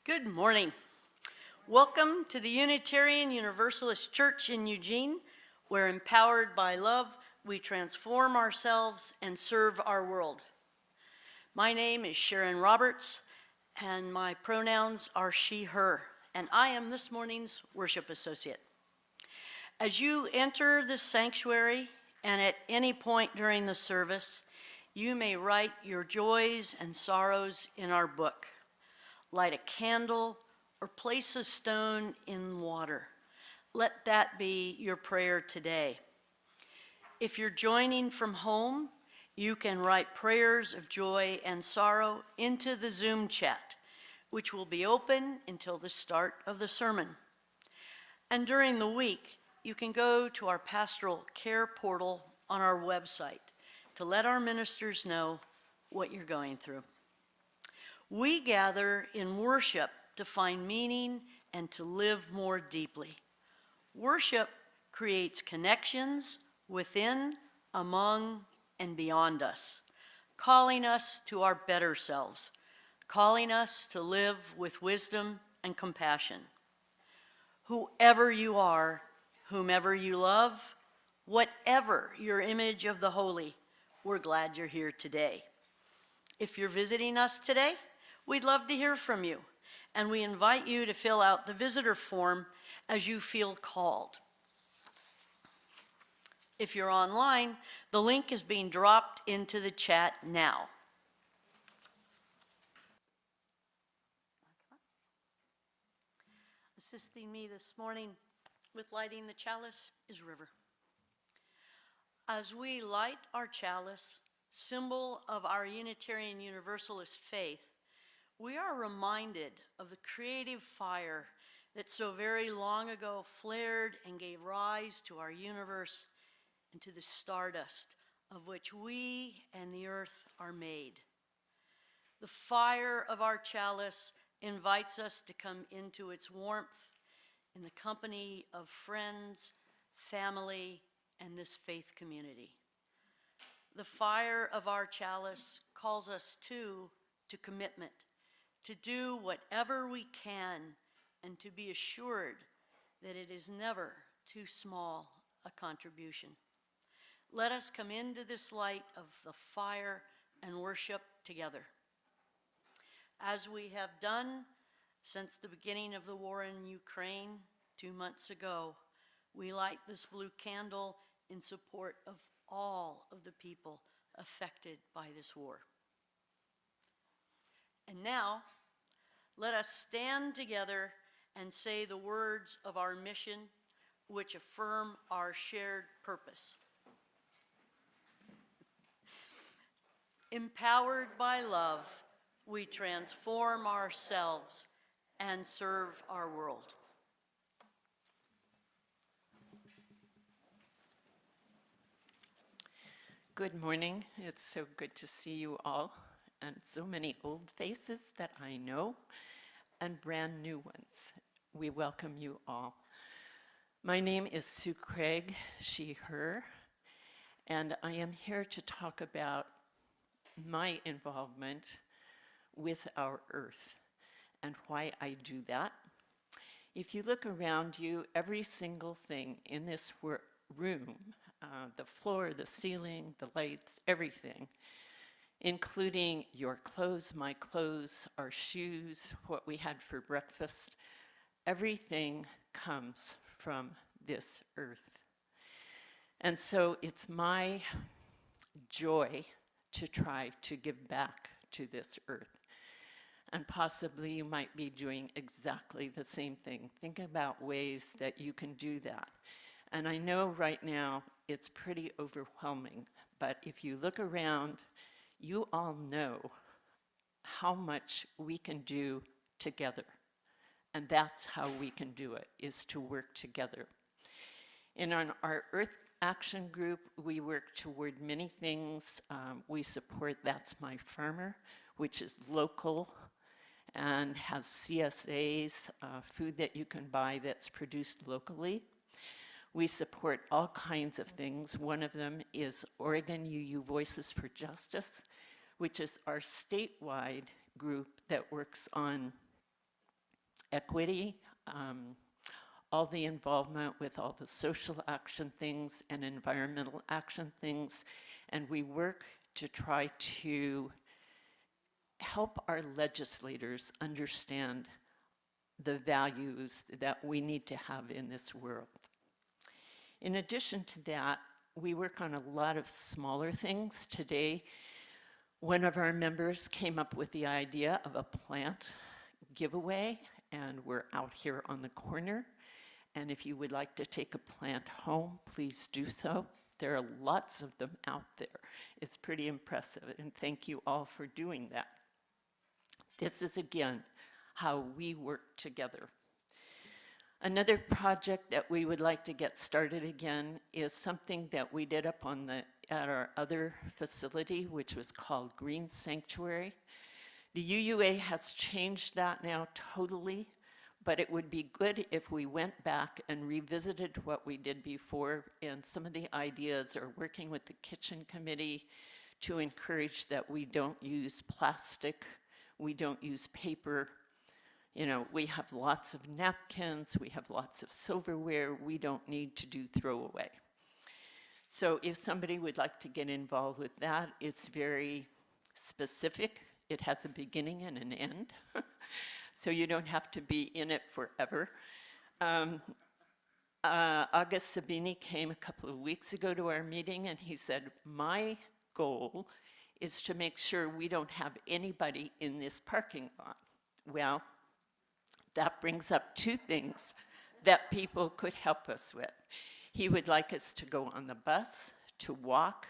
Good morning. Welcome to the Unitarian Universalist Church in Eugene, where empowered by love, we transform ourselves and serve our world. My name is Sharon Roberts, and my pronouns are she, her, and I am this morning's worship associate. As you enter this sanctuary and at any point during the service, you may write your joys and sorrows in our book, light a candle, or place a stone in water. Let that be your prayer today. If you're joining from home, you can write prayers of joy and sorrow into the Zoom chat, which will be open until the start of the sermon. And during the week, you can go to our pastoral care portal on our website to let our ministers know what you're going through. We gather in worship to find meaning and to live more deeply. Worship creates connections within, among, and beyond us, calling us to our better selves, calling us to live with wisdom and compassion. Whoever you are, whomever you love, whatever your image of the holy, we're glad you're here today. If you're visiting us today, we'd love to hear from you, and we invite you to fill out the visitor form as you feel called. If you're online, the link is being dropped into the chat now. Assisting me this morning with lighting the chalice is River. As we light our chalice, symbol of our Unitarian Universalist faith, we are reminded of the creative fire that so very long ago flared and gave rise to our universe and to the stardust of which we and the earth are made. The fire of our chalice invites us to come into its warmth in the company of friends, family, and this faith community. The fire of our chalice calls us to commitment, to do whatever we can, and to be assured that it is never too small a contribution. Let us come into this light of the fire and worship together. As we have done since the beginning of the war in Ukraine 2 months ago, we light this blue candle in support of all of the people affected by this war. And now, let us stand together and say the words of our mission, which affirm our shared purpose. Empowered by love, we transform ourselves and serve our world. Good morning. It's so good to see you all, and so many old faces that I know, and brand new ones. We welcome you all. My name is Sue Craig, she, her, and I am here to talk about my involvement with our earth and why I do that. If you look around you, every single thing in this room, the floor, the ceiling, the lights, everything, including your clothes, my clothes, our shoes, what we had for breakfast, everything comes from this earth. And so it's my joy to try to give back to this earth. And possibly you might be doing exactly the same thing. Think about ways that you can do that. And I know right now it's pretty overwhelming, but if you look around, you all know how much we can do together. And that's how we can do it, is to work together. In our Earth Action Group, we work toward many things. We support That's My Farmer, which is local and has CSAs, food that you can buy that's produced locally. We support all kinds of things. One of them is Oregon UU Voices for Justice, which is our statewide group that works on equity, all the involvement with all the social action things and environmental action things, and we work to try to help our legislators understand the values that we need to have in this world. In addition to that, we work on a lot of smaller things. Today, one of our members came up with the idea of a plant giveaway, and we're out here on the corner. And if you would like to take a plant home, please do so. There are lots of them out there. It's pretty impressive, and thank you all for doing that. This is, again, how we work together. Another project that we would like to get started again is something that we did up at our other facility, which was called Green Sanctuary. The UUA has changed that now totally, but it would be good if we went back and revisited what we did before, and some of the ideas are working with the kitchen committee to encourage that we don't use plastic, we don't use paper. You know, we have lots of napkins, we have lots of silverware, we don't need to do throwaway. So if somebody would like to get involved with that, it's very specific. It has a beginning and an end, so you don't have to be in it forever. August Sabini came a couple of weeks ago to our meeting, and he said, my goal is to make sure we don't have anybody in this parking lot. Well, that brings up two things that people could help us with. He would like us to go on the bus, to walk,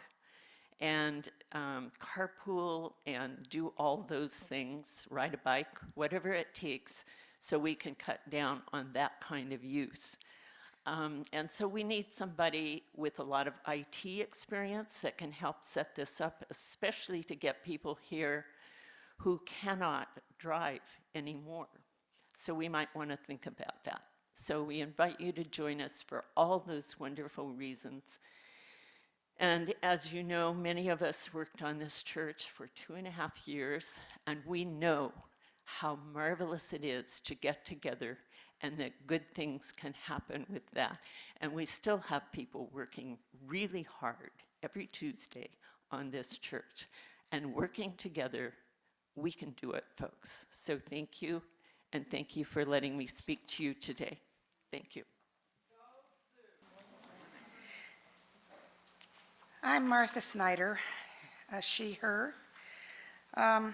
and carpool, and do all those things, ride a bike, whatever it takes, so we can cut down on that kind of use. And so we need somebody with a lot of IT experience that can help set this up, especially to get people here who cannot drive anymore. So we might want to think about that. So we invite you to join us for all those wonderful reasons. And as you know, many of us worked on this church for 2.5 years, and we know how marvelous it is to get together and that good things can happen with that. And we still have people working really hard every Tuesday on this church. And working together, we can do it, folks. So thank you, and thank you for letting me speak to you today. Thank you. I'm Martha Snyder, a she, her, and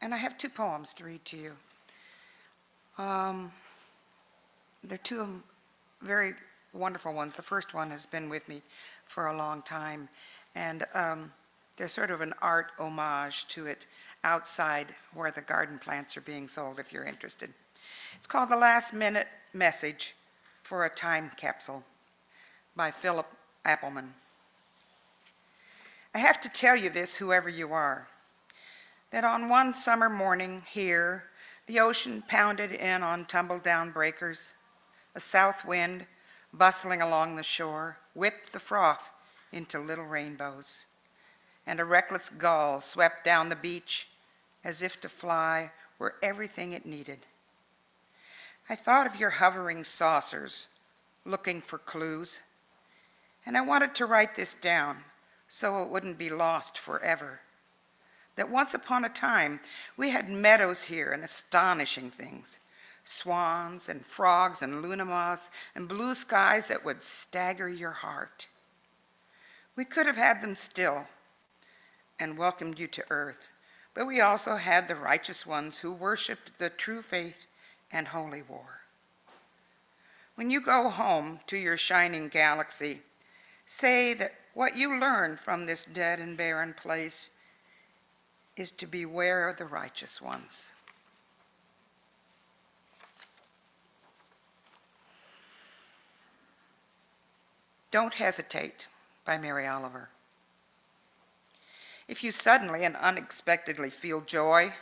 I have 2 poems to read to you. They're 2 very wonderful ones. The first one has been with me for a long time, and there's sort of an art homage to it outside where the garden plants are being sold, if you're interested. It's called The Last Minute Message for a Time Capsule by Philip Appelman. I have to tell you this, whoever you are, that on one summer morning here, the ocean pounded in on tumble-down breakers. A south wind, bustling along the shore, whipped the froth into little rainbows. And a reckless gull swept down the beach as if to fly where everything it needed. I thought of your hovering saucers, looking for clues, and I wanted to write this down so it wouldn't be lost forever. That once upon a time, we had meadows here and astonishing things. Swans and frogs and luna moths and blue skies that would stagger your heart. We could have had them still and welcomed you to earth, but we also had the righteous ones who worshiped the true faith and holy war. When you go home to your shining galaxy, say that what you learn from this dead and barren place is to beware the righteous ones. Don't Hesitate by Mary Oliver. If you suddenly and unexpectedly feel joy,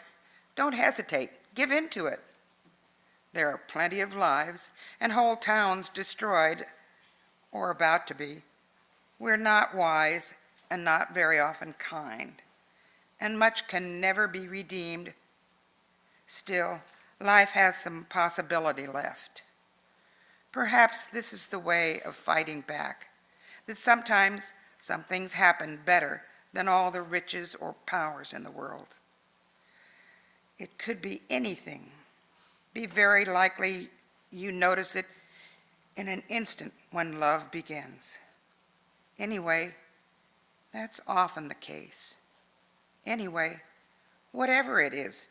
don't hesitate, give in to it. There are plenty of lives and whole towns destroyed or about to be. We're not wise and not very often kind, and much can never be redeemed. Still, life has some possibility left. Perhaps this is the way of fighting back, that sometimes some things happen better than all the riches or powers in the world. It could be anything. Be very likely you notice it in an instant when love begins. Anyway, that's often the case. Anyway, whatever it is,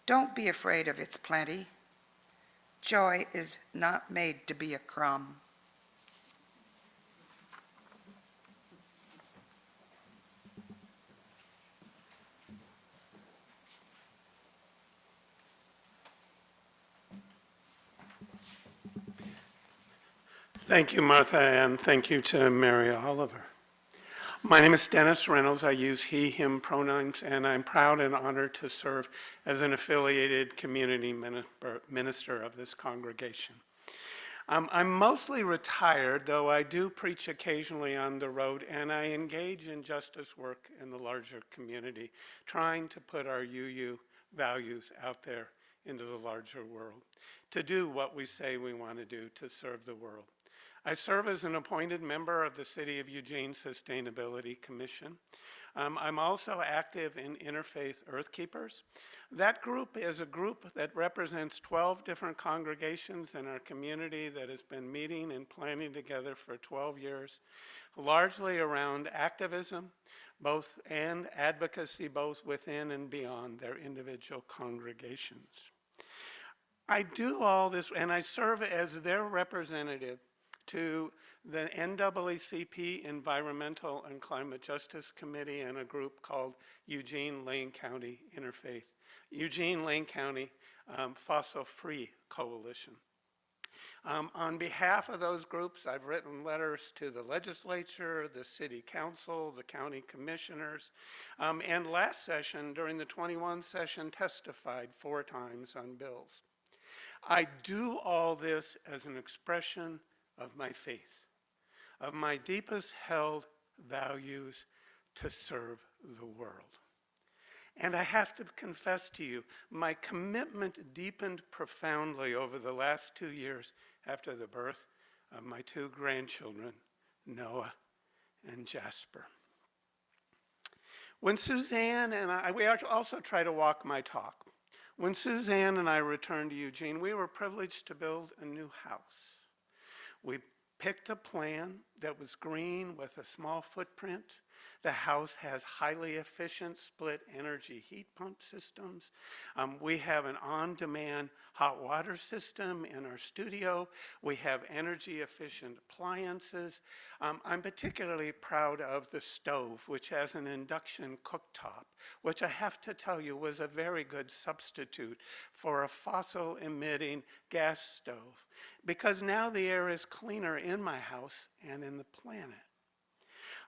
don't be afraid of its plenty. Joy is not made to be a crumb. Thank you, Martha, and thank you to Mary Oliver. My name is Dennis Reynolds. I use he, him pronouns, and I'm proud and honored to serve as an affiliated community minister of this congregation. I'm mostly retired, though I do preach occasionally on the road, and I engage in justice work in the larger community, trying to put our UU values out there into the larger world, to do what we say we want to do to serve the world. I serve as an appointed member of the City of Eugene Sustainability Commission. I'm also active in Interfaith Earthkeepers. That group is a group that represents 12 different congregations in our community that has been meeting and planning together for 12 years, largely around activism, and advocacy, both within and beyond their individual congregations. I do all this, and I serve as their representative to the NAACP Environmental and Climate Justice Committee and a group called Eugene-Lane County Interfaith, Eugene-Lane County Fossil-Free Coalition. On behalf of those groups, I've written letters to the legislature, the city council, the county commissioners, and last session, during the 21 session, testified 4 times on bills. I do all this as an expression of my faith, of my deepest held values to serve the world. And I have to confess to you, my commitment deepened profoundly over the last 2 years after the birth of my 2 grandchildren, Noah and Jasper. When Suzanne and we also try to walk my talk. When Suzanne and I returned to Eugene, we were privileged to build a new house. We picked a plan that was green with a small footprint. The house has highly efficient split energy heat pump systems. We have an on-demand hot water system in our studio. We have energy efficient appliances. I'm particularly proud of the stove, which has an induction cooktop, which I have to tell you was a very good substitute for a fossil emitting gas stove, because now the air is cleaner in my house and in the planet.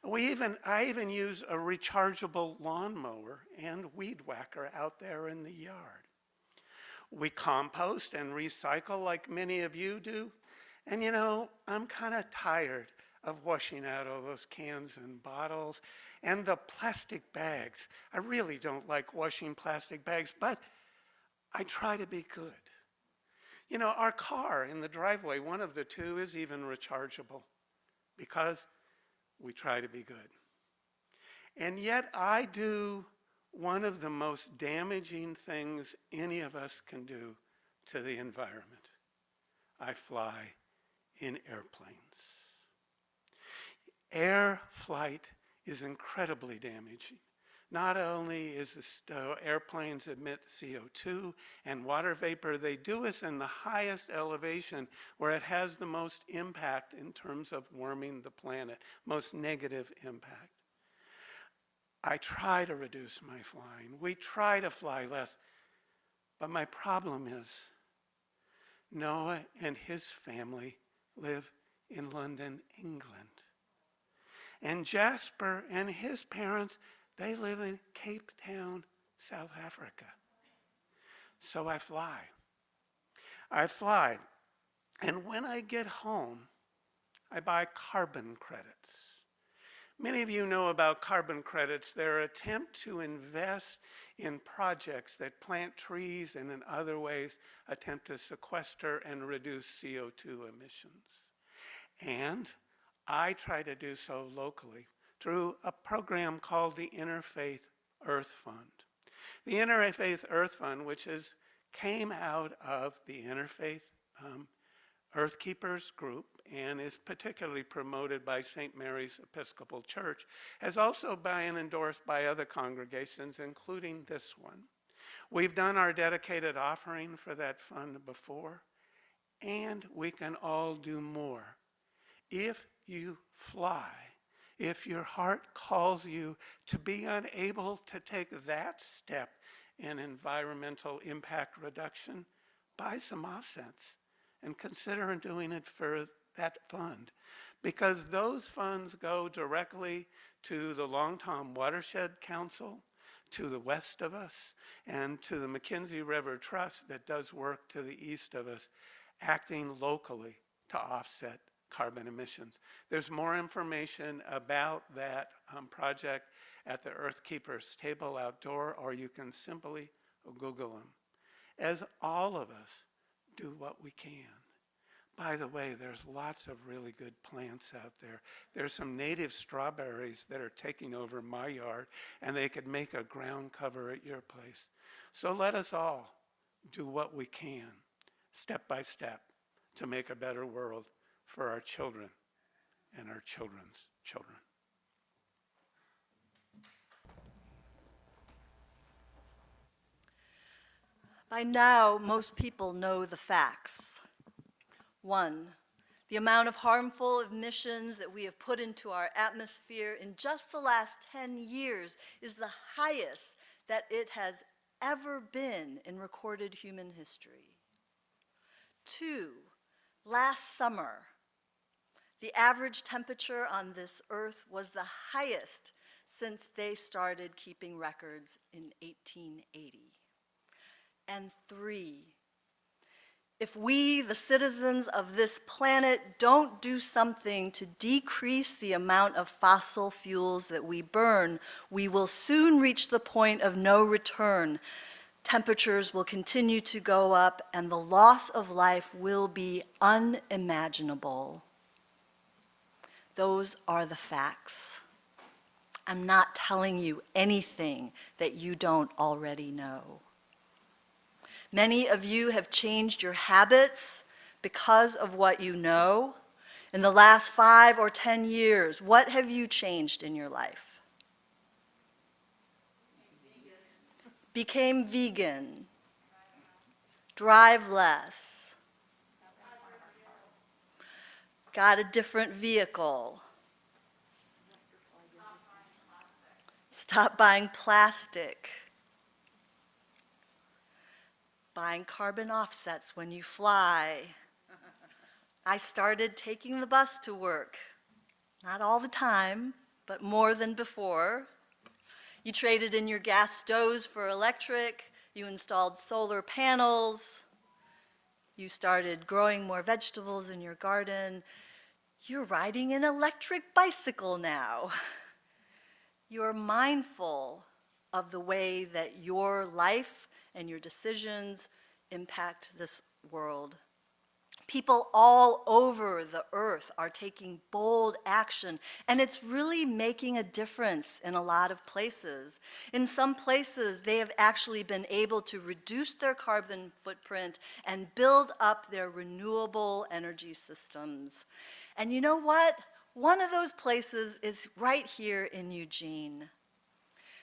I even use a rechargeable lawnmower and weed whacker out there in the yard. We compost and recycle like many of you do. And you know, I'm kind of tired of washing out all those cans and bottles and the plastic bags. I really don't like washing plastic bags, but I try to be good. You know, our car in the driveway, one of the 2 is even rechargeable because we try to be good. And yet I do one of the most damaging things any of us can do to the environment. I fly in airplanes. Air flight is incredibly damaging. Not only is airplanes emit CO2 and water vapor, they do this in the highest elevation where it has the most impact in terms of warming the planet, most negative impact. I try to reduce my flying. We try to fly less. But my problem is Noah and his family live in London, England. And Jasper and his parents, they live in Cape Town, South Africa. So I fly. And when I get home, I buy carbon credits. Many of you know about carbon credits. They're an attempt to invest in projects that plant trees and in other ways attempt to sequester and reduce CO2 emissions. And I try to do so locally through a program called the Interfaith Earth Fund. The Interfaith Earth Fund, which came out of the Interfaith Earth Keepers group and is particularly promoted by St. Mary's Episcopal Church, has also been endorsed by other congregations, including this one. We've done our dedicated offering for that fund before, and we can all do more. If you fly, if your heart calls you to be unable to take that step in environmental impact reduction, buy some offsets and consider doing it for that fund, because those funds go directly to the Long Tom Watershed Council, to the west of us, and to the McKenzie River Trust that does work to the east of us, acting locally to offset carbon emissions. There's more information about that project at the Earth Keepers table outdoor, or you can simply Google them. As all of us do what we can. By the way, there's lots of really good plants out there. There's some native strawberries that are taking over my yard, and they could make a ground cover at your place. So let us all do what we can, step by step, to make a better world for our children and our children's children. By now, most people know the facts. 1, the amount of harmful emissions that we have put into our atmosphere in just the last 10 years is the highest that it has ever been in recorded human history. 2, last summer, the average temperature on this earth was the highest since they started keeping records in 1880. And 3, if we, the citizens of this planet, don't do something to decrease the amount of fossil fuels that we burn, we will soon reach the point of no return. Temperatures will continue to go up, and the loss of life will be unimaginable. Those are the facts. I'm not telling you anything that you don't already know. Many of you have changed your habits because of what you know. In the last 5 or 10 years, what have you changed in your life? Became vegan. Drive less. Got a different vehicle. Stop buying plastic. Buying carbon offsets when you fly. I started taking the bus to work. Not all the time, but more than before. You traded in your gas stoves for electric. You installed solar panels. You started growing more vegetables in your garden. You're riding an electric bicycle now. You're mindful of the way that your life and your decisions impact this world. People all over the earth are taking bold action, and it's really making a difference in a lot of places. In some places, they have actually been able to reduce their carbon footprint and build up their renewable energy systems. And you know what? One of those places is right here in Eugene.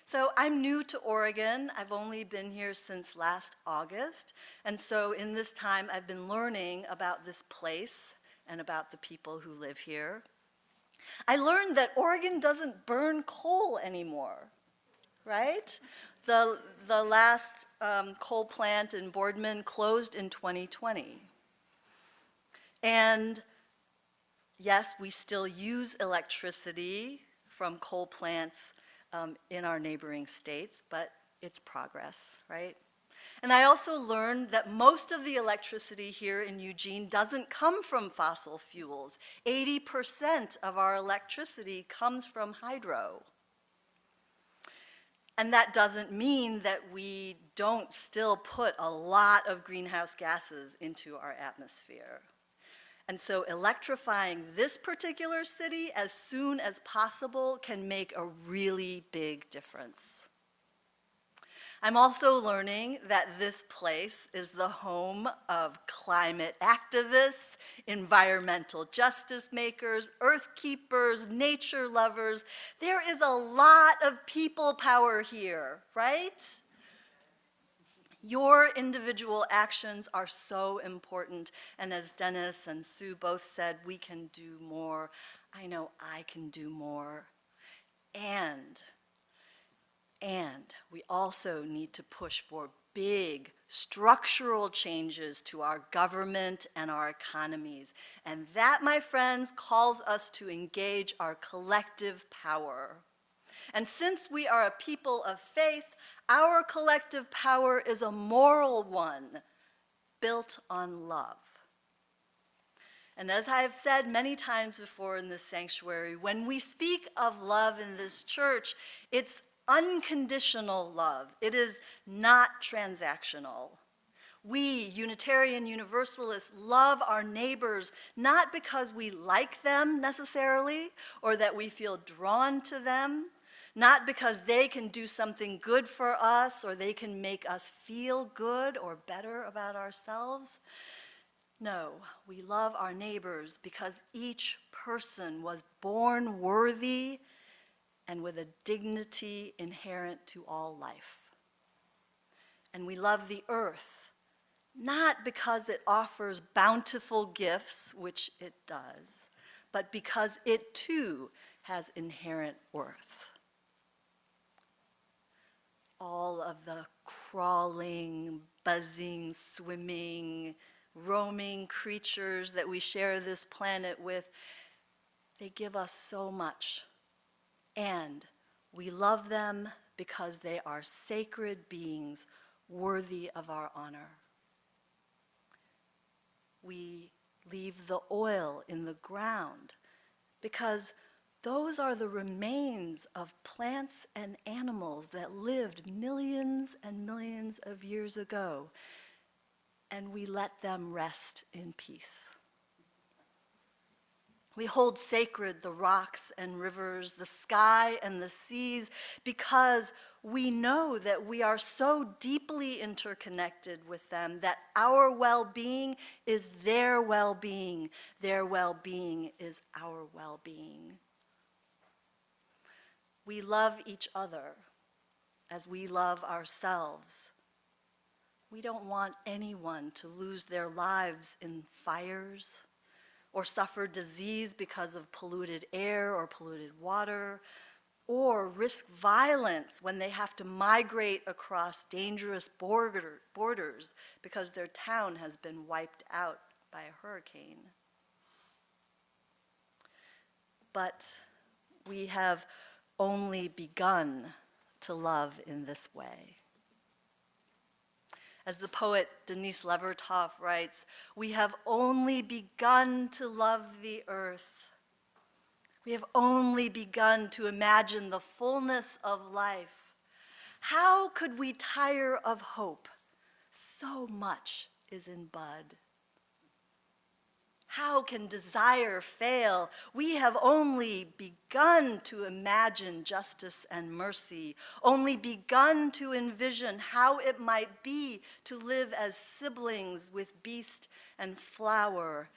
So I'm new to Oregon. I've only been here since last August. And so in this time, I've been learning about this place and about the people who live here. I learned that Oregon doesn't burn coal anymore, right? The last coal plant in Boardman closed in 2020. And yes, we still use electricity from coal plants in our neighboring states, but it's progress, right? And I also learned that most of the electricity here in Eugene doesn't come from fossil fuels. 80% of our electricity comes from hydro. And that doesn't mean that we don't still put a lot of greenhouse gases into our atmosphere. And so electrifying this particular city as soon as possible can make a really big difference. I'm also learning that this place is the home of climate activists, environmental justice makers, earth keepers, nature lovers. There is a lot of people power here, right? Your individual actions are so important, and as Dennis and Sue both said, we can do more. I know I can do more. And we also need to push for big structural changes to our government and our economies. And that, my friends, calls us to engage our collective power. And since we are a people of faith, our collective power is a moral one, built on love. And as I have said many times before in this sanctuary, when we speak of love in this church, it's unconditional love. It is not transactional. We, Unitarian Universalists, love our neighbors not because we like them necessarily or that we feel drawn to them, not because they can do something good for us or they can make us feel good or better about ourselves. No, we love our neighbors because each person was born worthy and with a dignity inherent to all life. And we love the earth, not because it offers bountiful gifts, which it does, but because it too has inherent worth. All of the crawling, buzzing, swimming, roaming creatures that we share this planet with, they give us so much. And we love them because they are sacred beings worthy of our honor. We leave the oil in the ground because those are the remains of plants and animals that lived millions and millions of years ago, and we let them rest in peace. We hold sacred the rocks and rivers, the sky and the seas, because we know that we are so deeply interconnected with them that our well-being is their well-being. Their well-being is our well-being. We love each other as we love ourselves. We don't want anyone to lose their lives in fires, or suffer disease because of polluted air or polluted water, or risk violence when they have to migrate across dangerous borders because their town has been wiped out by a hurricane. But we have only begun to love in this way. As the poet Denise Levertov writes, we have only begun to love the earth. We have only begun to imagine the fullness of life. How could we tire of hope? So much is in bud. How can desire fail? We have only begun to imagine justice and mercy, only begun to envision how it might be to live as siblings with beast and flower,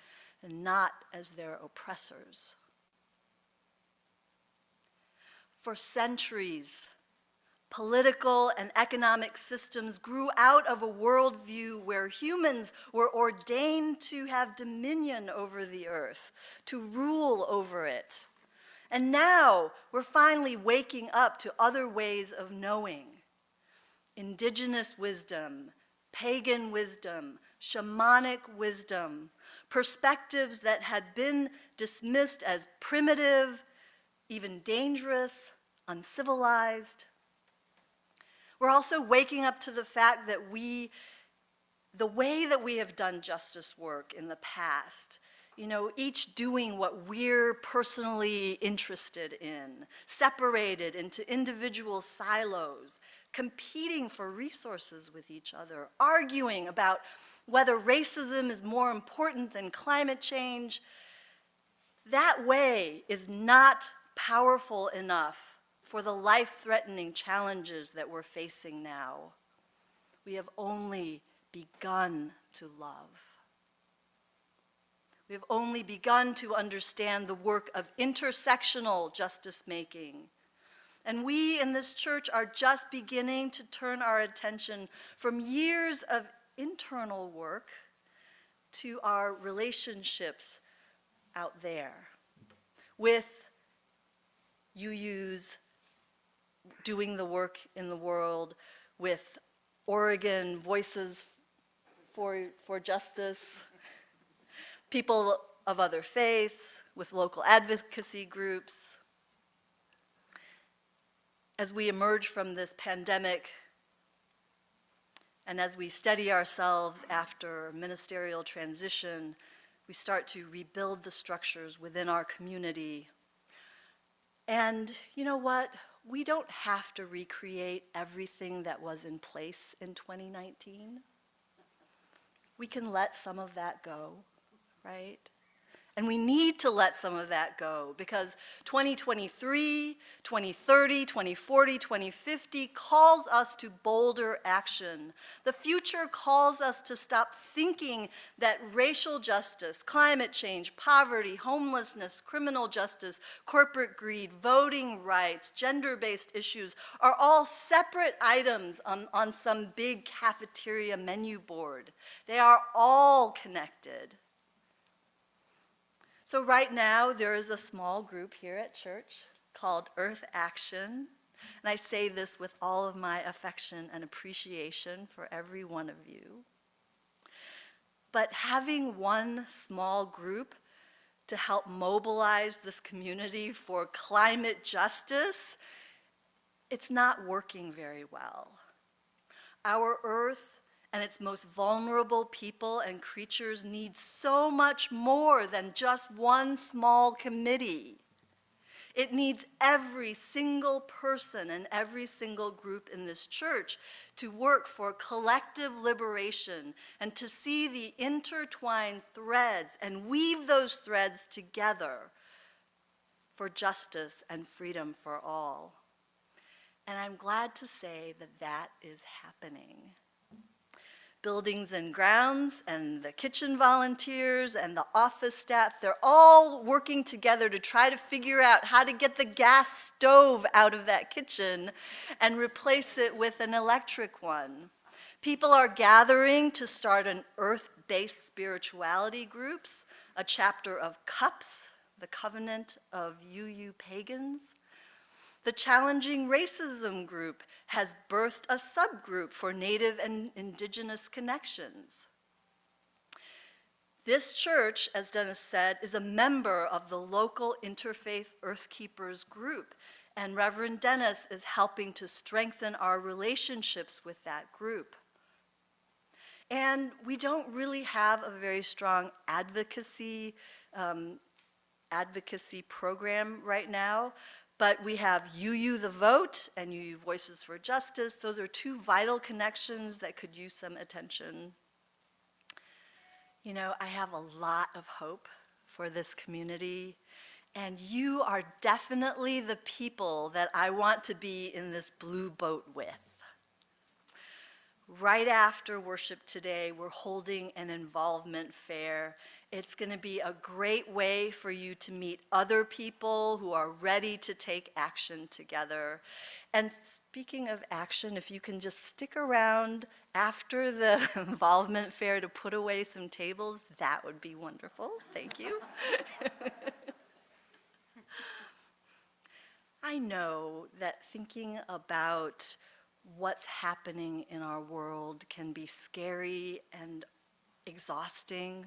and not as their oppressors. For centuries, political and economic systems grew out of a worldview where humans were ordained to have dominion over the earth, to rule over it. And now we're finally waking up to other ways of knowing. Indigenous wisdom, pagan wisdom, shamanic wisdom, perspectives that had been dismissed as primitive, even dangerous, uncivilized. We're also waking up to the fact that the way that we have done justice work in the past, each doing what we're personally interested in, separated into individual silos, competing for resources with each other, arguing about whether racism is more important than climate change, that way is not powerful enough for the life-threatening challenges that we're facing now. We have only begun to love. We have only begun to understand the work of intersectional justice making. And we in this church are just beginning to turn our attention from years of internal work to our relationships out there with UUs doing the work in the world, with Oregon Voices for Justice, people of other faiths, with local advocacy groups. As we emerge from this pandemic, and as we steady ourselves after ministerial transition, we start to rebuild the structures within our community. And you know what? We don't have to recreate everything that was in place in 2019. We can let some of that go, right? And we need to let some of that go because 2023, 2030, 2040, 2050 calls us to bolder action. The future calls us to stop thinking that racial justice, climate change, poverty, homelessness, criminal justice, corporate greed, voting rights, gender-based issues are all separate items on some big cafeteria menu board. They are all connected. So right now, there is a small group here at church called Earth Action, and I say this with all of my affection and appreciation for every one of you. But having one small group to help mobilize this community for climate justice, it's not working very well. Our Earth and its most vulnerable people and creatures need so much more than just one small committee. It needs every single person and every single group in this church to work for collective liberation and to see the intertwined threads and weave those threads together for justice and freedom for all. And I'm glad to say that that is happening. Buildings and grounds and the kitchen volunteers and the office staff, they're all working together to try to figure out how to get the gas stove out of that kitchen and replace it with an electric one. People are gathering to start an earth-based spirituality groups, a chapter of CUPS, the Covenant of UU Pagans. The Challenging Racism group has birthed a subgroup for Native and Indigenous connections. This church, as Dennis said, is a member of the local Interfaith Earthkeepers group, and Reverend Dennis is helping to strengthen our relationships with that group. And we don't really have a very strong advocacy program right now, but we have UU the Vote and UU Voices for Justice. Those are two vital connections that could use some attention. You know, I have a lot of hope for this community, and you are definitely the people that I want to be in this blue boat with. Right after worship today, we're holding an involvement fair. It's going to be a great way for you to meet other people who are ready to take action together. And speaking of action, if you can just stick around after the involvement fair to put away some tables, that would be wonderful. Thank you. I know that thinking about what's happening in our world can be scary and exhausting.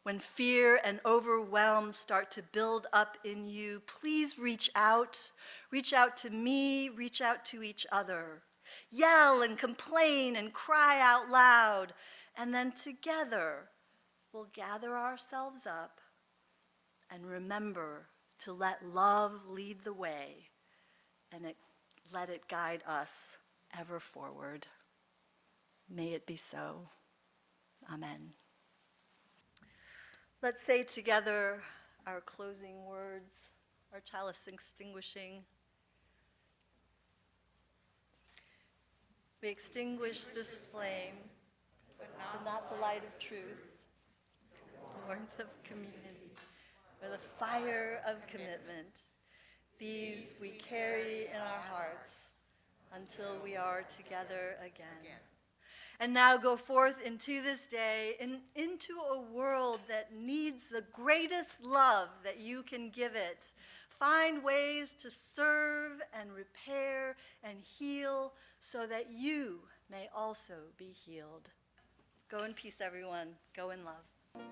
When fear and overwhelm start to build up in you, please reach out. Reach out to me, reach out to each other. Yell and complain and cry out loud, and then together we'll gather ourselves up and remember to let love lead the way and let it guide us ever forward. May it be so. Amen. Let's say together our closing words, our chalice extinguishing. We extinguish this flame, but not the light of truth, the warmth of community, or the fire of commitment. These we carry in our hearts until we are together again. And now go forth into this day and into a world that needs the greatest love that you can give it. Find ways to serve and repair and heal so that you may also be healed. Go in peace, everyone. Go in love.